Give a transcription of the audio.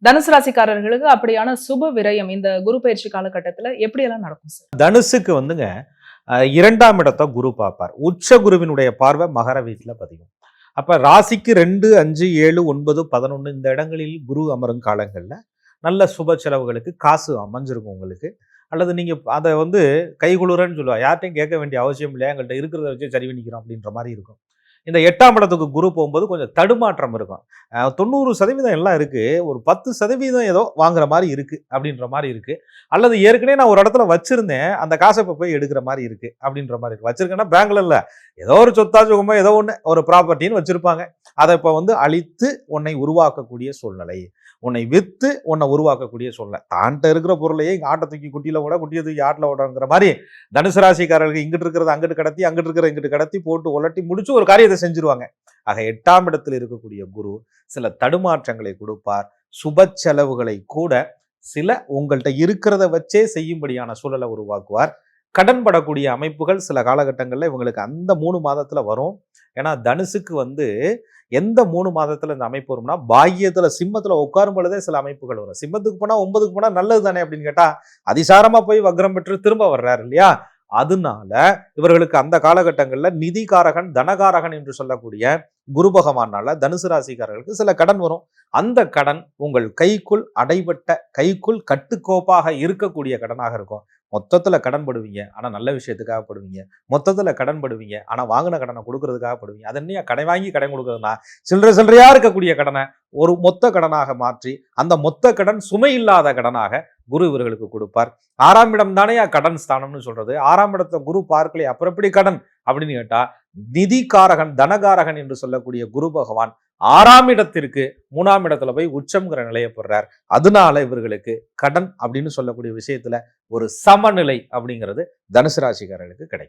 தனுசு ராசிக்காரர்களுக்கு அப்படியான சுப விரயம் இந்த குரு பயிற்சி காலகட்டத்துல எப்படி எல்லாம் நடக்கும் சார்? தனுசுக்கு வந்துங்க 2ஆம் இடத்தை குரு பார்ப்பார். உச்ச குருவினுடைய பார்வை மகர வீட்டுல பதியும். அப்ப ராசிக்கு 2, 5, 7, 9, 11 இந்த இடங்களில் குரு அமரும் காலங்கள்ல நல்ல சுப செலவுகளுக்கு காசு அமைஞ்சிருக்கும் உங்களுக்கு. அல்லது நீங்க அதை கைகுளுறன்னு சொல்லுவா, யார்ட்டையும் கேட்க வேண்டிய அவசியம் இல்லையா, எங்கள்கிட்ட இருக்கிறத வச்சு சரி பண்ணிக்கிறோம் அப்படின்ற மாதிரி இருக்கும். இந்த 8ஆம் இடத்துக்கு குரு போகும்போது கொஞ்சம் தடுமாற்றம் இருக்கும். 90% எல்லாம் இருக்கு, ஒரு 10% ஏதோ வாங்குற மாதிரி இருக்கு அப்படின்ற மாதிரி இருக்கு. அல்லது ஏற்கனவே நான் ஒரு இடத்துல வச்சிருந்தேன், அந்த காசை இப்போ போய் எடுக்கிற மாதிரி இருக்கு அப்படின்ற மாதிரி இருக்கு. வச்சிருக்கேன்னா பேங்க்ல இல்ல, ஏதோ ஒரு சொத்தா சுகமோ ஏதோ ஒன்று ஒரு ப்ராப்பர்ட்டின்னு வச்சிருப்பாங்க. அதை இப்போ அழித்து உன்னை உருவாக்கக்கூடிய சூழ்நிலை, உன்னை வித்து உன்னை உருவாக்கக்கூடிய சூழ்நிலை. தான்கிட்ட இருக்கிற பொருளையே இங்கே ஆட்டை தூக்கி குட்டியில விட, குட்டியை தூக்கி ஆட்டில் விடங்கிற மாதிரி தனுசு ராசிக்காரர்களுக்கு இங்கிட்டு இருக்கிறது அங்கிட்டு கடத்தி, அங்கிட்டு இருக்கிற இங்கிட்டு கடத்தி போட்டு உலட்டி முடிச்சு ஒரு காரியத்தை செஞ்சிருவாங்க. ஆக 8ஆம் இடத்தில் இருக்கக்கூடிய குரு சில தடுமாற்றங்களை கொடுப்பார். சுப செலவுகளை கூட சில உங்கள்கிட்ட இருக்கிறத வச்சே செய்யும்படியான சூழலை உருவாக்குவார். கடன் படக்கூடிய அமைப்புகள் சில காலகட்டங்களில் இவங்களுக்கு அந்த 3 மாதத்துல வரும். ஏன்னா தனுசுக்கு எந்த 3 மாதத்துல இந்த அமைப்பு வரும்னா, பாக்கியத்துல சிம்மத்துல உட்காரும் பொழுதே சில அமைப்புகள் வரும். சிம்மத்துக்கு போனா 9க்கு போனா நல்லது தானே அப்படின்னு கேட்டா, அதிசாரமா போய் வக்ரம் பெற்று திரும்ப வர்றாரு இல்லையா. அதனால இவர்களுக்கு அந்த காலகட்டங்கள்ல நிதிகாரகன் தனகாரகன் என்று சொல்லக்கூடிய குரு பகவானால தனுசு ராசிக்காரர்களுக்கு சில கடன் வரும். அந்த கடன் உங்கள் கைக்குள் அடைபட்ட, கைக்குள் கட்டுக்கோப்பாக இருக்கக்கூடிய கடனாக இருக்கும். மொத்தத்துல கடன் படுவீங்க, ஆனா நல்ல விஷயத்துக்காக படுவீங்க. மொத்தத்துல கடன் படுவீங்க, ஆனா வாங்கின கடனை கொடுக்கறதுக்காக படுவீங்க. அது என்ன கடன் வாங்கி கடன் கொடுக்கறதுனா, சில்லறையா இருக்கக்கூடிய கடனை ஒரு மொத்த கடனாக மாற்றி அந்த மொத்த கடன் சுமை இல்லாத கடனாக குரு இவர்களுக்கு கொடுப்பார். 6ஆம் இடம் தானே கடன் ஸ்தானம்னு சொல்றது. 6ஆம் இடத்தை குரு பார்க்கலையே, அப்புறம் எப்படி கடன் அப்படின்னு கேட்டா, நிதிகாரகன் தனகாரகன் என்று சொல்லக்கூடிய குரு பகவான் 6ஆம் இடத்திற்கு 3ஆம் இடத்துல போய் உச்சம்ங்கிற நிலையை பெறார். அதனால இவர்களுக்கு கடன் அப்படின்னு சொல்லக்கூடிய விஷயத்துல ஒரு சமநிலை அப்படிங்கிறது தனுசு ராசிக்காரர்களுக்கு கிடைக்கும்.